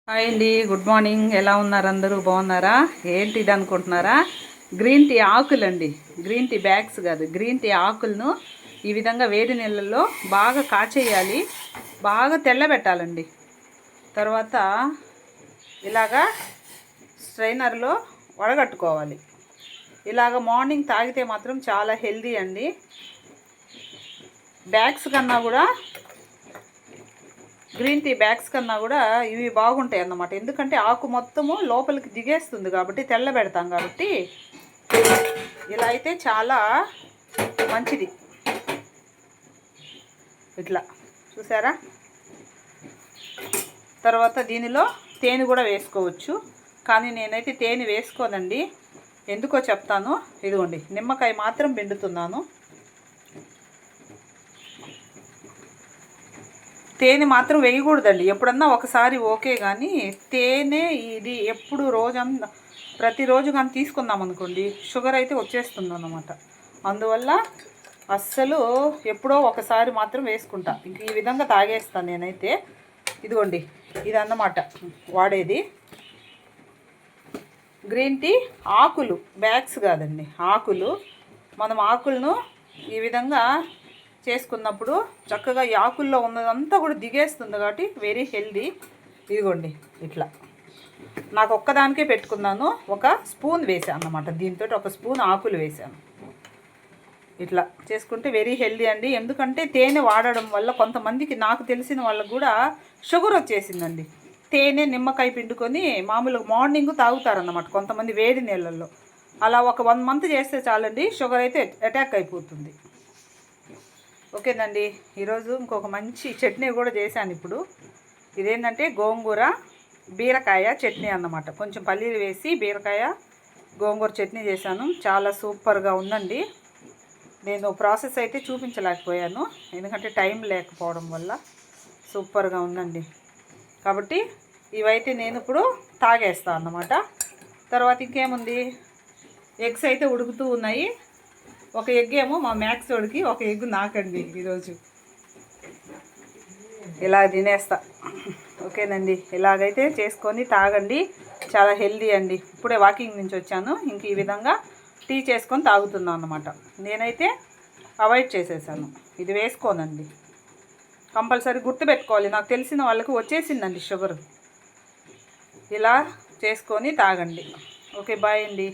Hi అండి, good morning. ఎలా ఉన్నారు? అందరూ బాగున్నారా? ఏంటి ఇది అనుకుంటున్నారా? గ్రీన్ టీ ఆకులండి. గ్రీన్ టీ బ్యాగ్స్ కాదు, గ్రీన్ టీ ఆకులను ఈ విధంగా వేడి నీళ్ళల్లో బాగా కాచేయాలి, బాగా తెల్లబెట్టాలండి. తర్వాత ఇలాగా స్ట్రైనర్లో వడగట్టుకోవాలి. ఇలాగ మార్నింగ్ తాగితే మాత్రం చాలా హెల్దీ అండి. బ్యాగ్స్ కన్నా కూడా, గ్రీన్ టీ బ్యాగ్స్ కన్నా కూడా ఇవి బాగుంటాయి అన్నమాట. ఎందుకంటే ఆకు మొత్తము లోపలికి దిగేస్తుంది కాబట్టి, తెల్లబెడతాం కాబట్టి ఇలా అయితే చాలా మంచిది. ఇట్లా చూసారా? తర్వాత దీనిలో తేనె కూడా వేసుకోవచ్చు, కానీ నేనైతే తేనె వేసుకోనండి. ఎందుకో చెప్తాను. ఇదిగోండి, నిమ్మకాయ మాత్రం పిండుతున్నాను. తేనె మాత్రం వేయకూడదండి. ఎప్పుడన్నా ఒకసారి ఓకే, కానీ తేనె ఇది ఎప్పుడు రోజంతా ప్రతిరోజు కానీ తీసుకుందాం అనుకోండి, షుగర్ అయితే వచ్చేస్తుంది అన్నమాట. అందువల్ల అస్సలు ఎప్పుడో ఒకసారి మాత్రం వేసుకుంటా. ఇంక ఈ విధంగా తాగేస్తాను నేనైతే. ఇదిగోండి, ఇది అన్నమాట వాడేది. గ్రీన్ టీ ఆకులు, బ్యాగ్స్ కాదండి, ఆకులు. మనం ఆకులను ఈ విధంగా చేసుకున్నప్పుడు చక్కగా ఈ ఆకుల్లో ఉన్నదంతా కూడా దిగేస్తుంది కాబట్టి వెరీ హెల్దీ. ఇదిగోండి ఇట్లా నాకు ఒక్కదానికే పెట్టుకున్నాను. ఒక స్పూన్ వేసాను అన్నమాట. దీంతో ఒక స్పూన్ ఆకులు వేసాను. ఇట్లా చేసుకుంటే వెరీ హెల్దీ అండి. ఎందుకంటే తేనె వాడడం వల్ల కొంతమందికి, నాకు తెలిసిన వాళ్ళకు కూడా షుగర్ వచ్చేసిందండి. తేనె నిమ్మకాయ పిండుకొని మామూలుగా మార్నింగ్ తాగుతారన్నమాట కొంతమంది వేడి నీళ్ళల్లో. అలా ఒక 1 మంత్ చేస్తే చాలండి, షుగర్ అయితే అటాక్ అయిపోతుంది. ఓకేనండి, ఈరోజు ఇంకొక మంచి చట్నీ కూడా చేశాను. ఇప్పుడు ఇదేంటంటే గోంగూర బీరకాయ చట్నీ అన్నమాట. కొంచెం పల్లీలు వేసి బీరకాయ గోంగూర చట్నీ చేశాను. చాలా సూపర్గా ఉందండి. నేను ప్రాసెస్ అయితే చూపించలేకపోయాను, ఎందుకంటే టైం లేకపోవడం వల్ల. సూపర్గా ఉందండి. కాబట్టి ఇవైతే నేను ఇప్పుడు తాగేస్తాను అన్నమాట. తర్వాత ఇంకేముంది, ఎగ్స్ అయితే ఉడుకుతూ ఉన్నాయి. ఒక ఎగ్ ఏమో మా మ్యాక్స్ వాడికి, ఒక ఎగ్ నాకండి. ఈరోజు ఇలా తినేస్తా. ఓకేనండి, ఇలాగైతే చేసుకొని తాగండి, చాలా హెల్దీ అండి. ఇప్పుడే వాకింగ్ నుంచి వచ్చాను, ఇంక ఈ విధంగా టీ చేసుకొని తాగుతున్నాను అన్నమాట. నేనైతే అవాయిడ్ చేసేసాను, ఇది వేసుకోనండి. కంపల్సరీ గుర్తుపెట్టుకోవాలి. నాకు తెలిసిన వాళ్ళకి వచ్చేసిందండి షుగర్. ఇలా చేసుకొని తాగండి. ఓకే, బాయ్ అండి.